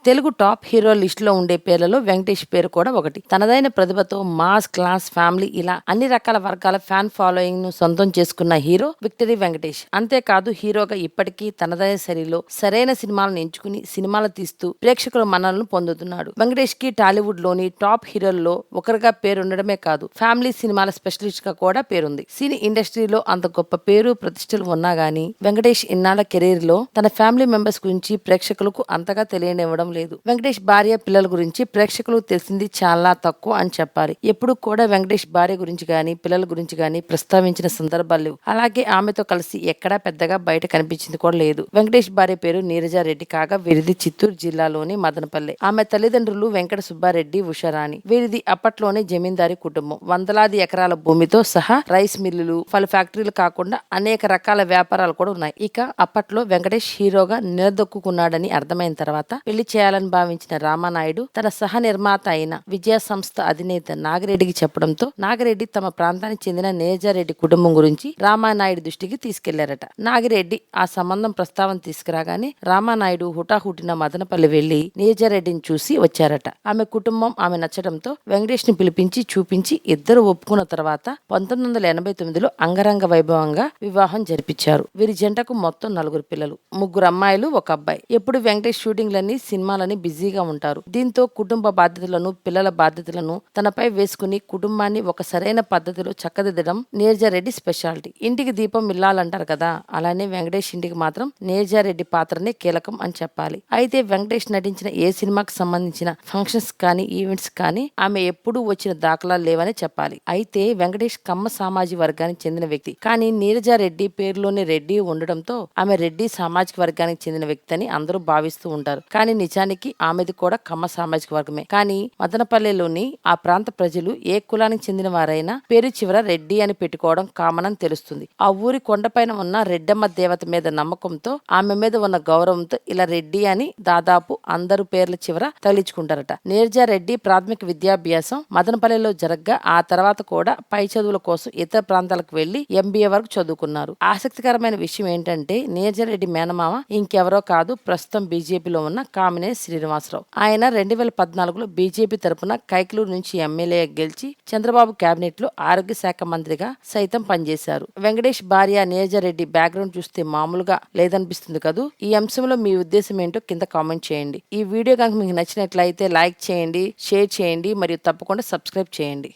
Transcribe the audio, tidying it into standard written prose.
Telugu top hero list లో ఉండే పేర్లలో వెంకటేష్ పేరు కూడా ఒకటి. తనదైన ప్రతిభతో మాస్, క్లాస్, ఫ్యామిలీ ఇలా అన్ని రకాల వర్గాల ఫ్యాన్ ఫాలోయింగ్ ను సొంతం చేసుకున్న హీరో విక్టరీ వెంకటేష్. అంతేకాదు హీరోగా ఇప్పటికీ తనదైన శైలిలో సరైన సినిమాలను ఎంచుకుని సినిమాలు తీస్తూ ప్రేక్షకుల మన్ననలను పొందుతున్నాడు. వెంకటేష్ కి టాలీవుడ్ లోని టాప్ హీరోల్లో ఒకరిగా పేరుండడమే కాదు, ఫ్యామిలీ సినిమాల స్పెషలిస్ట్ గా కూడా పేరుంది. సినీ ఇండస్ట్రీలో అంత గొప్ప పేరు ప్రతిష్టలు ఉన్నా గానీ వెంకటేష్ ఇన్నాళ్ల కెరీర్ లో తన ఫ్యామిలీ మెంబర్స్ గురించి ప్రేక్షకులకు అంతగా తెలియనివ్వడం లేదు. వెంకటేష్ భార్య, పిల్లల గురించి ప్రేక్షకులకు తెలిసింది చాలా తక్కువ అని చెప్పాలి. ఎప్పుడు కూడా వెంకటేష్ భార్య గురించి గానీ పిల్లల గురించి గానీ ప్రస్తావించిన సందర్భాలు లేవు. అలాగే ఆమెతో కలిసి ఎక్కడా పెద్దగా బయట కనిపించింది కూడా లేదు. వెంకటేష్ భార్య పేరు నీరజారెడ్డి కాగా వీరిది చిత్తూరు జిల్లాలోని మదనపల్లె. ఆమె తల్లిదండ్రులు వెంకట సుబ్బారెడ్డి, ఉషారాణి. వీరిది అప్పట్లోనే జమీందారీ కుటుంబం. వందలాది ఎకరాల భూమితో సహా రైస్ మిల్లులు, పలు ఫ్యాక్టరీలు కాకుండా అనేక రకాల వ్యాపారాలు కూడా ఉన్నాయి. ఇక అప్పట్లో వెంకటేష్ హీరోగా నిలదొక్కున్నాడని అర్థమైన తర్వాత పెళ్లి చేయాలని భావించిన రామానాయుడు తన సహ నిర్మాత అయిన విజయ సంస్థ అధినేత నాగిరెడ్డికి చెప్పడంతో నాగిరెడ్డి తమ ప్రాంతానికి చెందిన నీరజారెడ్డి కుటుంబం గురించి రామానాయుడు దృష్టికి తీసుకెళ్లారట. నాగిరెడ్డి ఆ సంబంధం ప్రస్తావన తీసుకురాగానే రామానాయుడు హుటాహుటిన మదనపల్లి వెళ్లి నీరజారెడ్డిని చూసి వచ్చారట. ఆమె కుటుంబం ఆమె నచ్చడంతో వెంకటేష్ ని పిలిపించి చూపించి ఇద్దరు ఒప్పుకున్న తర్వాత 1989లో అంగరంగ వైభవంగా వివాహం జరిపించారు. వీరి జంటకు మొత్తం 4 పిల్లలు, 3 అమ్మాయిలు, 1 అబ్బాయి. ఎప్పుడు వెంకటేష్ షూటింగ్లని, సినిమాలని బిజీగా ఉంటారు. దీంతో కుటుంబ బాధ్యతలను, పిల్లల బాధ్యతలను తనపై వేసుకుని కుటుంబాన్ని ఒక సరైన పద్ధతిలో చక్కదిద్దడం నీరజారెడ్డి స్పెషాలిటీ. ఇంటికి దీపం ఇల్లాలంటారు కదా, అలానే వెంకటేష్ ఇంటికి మాత్రం నీరజారెడ్డి పాత్రనే కీలకం అని చెప్పాలి. అయితే వెంకటేష్ నటించిన ఏ సినిమాకి సంబంధించిన ఫంక్షన్స్ కానీ ఈవెంట్స్ కానీ ఆమె ఎప్పుడూ వచ్చిన దాఖలాలు లేవని చెప్పాలి. అయితే వెంకటేష్ కమ్మ సామాజిక వర్గానికి చెందిన వ్యక్తి, కానీ నీరజారెడ్డి పేరులోనే రెడ్డి ఉండడంతో ఆమె రెడ్డి సామాజిక వర్గానికి చెందిన వ్యక్తి అని అందరూ భావిస్తూ ఉంటారు. కానీ నిజానికి ఆమెది కూడా కమ్మ సామాజిక వర్గమే. కానీ మదనపల్లెలోని ఆ ప్రాంత ప్రజలు ఏ కులానికి చెందిన వారైనా పేరు చివర రెడ్డి అని పెట్టుకోవడం కామన్ అని తెలుస్తుంది. ఆ ఊరి కొండపైన ఉన్న రెడ్డమ్మ దేవత మీద నమ్మకంతో, ఆమె మీద ఉన్న గౌరవంతో ఇలా రెడ్డి అని దాదాపు అందరూ పేర్ల చివర తగిలించుకుంటారట. నీరజారెడ్డి ప్రాథమిక విద్యాభ్యాసం మదనపల్లెలో జరగ్గా ఆ తర్వాత కూడా పై చదువుల కోసం ఇతర ప్రాంతాలకు వెళ్లి MBA వరకు చదువుకున్నారు. ఆసక్తికరమైన విషయం ఏంటంటే నీరజారెడ్డి మేనమామ ఇంకెవరో కాదు, ప్రస్తుతం బీజేపీలో ఉన్న కామినేని శ్రీనివాసరావు. ఆయన 2014లో బీజేపీ తరపున కైకలూరు నుంచి ఎమ్మెల్యేగా గెలిచి చంద్రబాబు కేబినెట్ లో ఆరోగ్య శాఖ మంత్రిగా సైతం పనిచేశారు. వెంకటేష్ భార్య నీరజారెడ్డి బ్యాక్గ్రౌండ్ చూస్తే మామూలుగా లేదనిపిస్తుంది కదూ. ఈ అంశంలో మీ ఉద్దేశం ఏంటో కింద కామెంట్ చేయండి. ఈ వీడియో కనుక మీకు నచ్చినట్లయితే లైక్ చేయండి, షేర్ చేయండి మరియు తప్పకుండా సబ్స్క్రైబ్ చేయండి.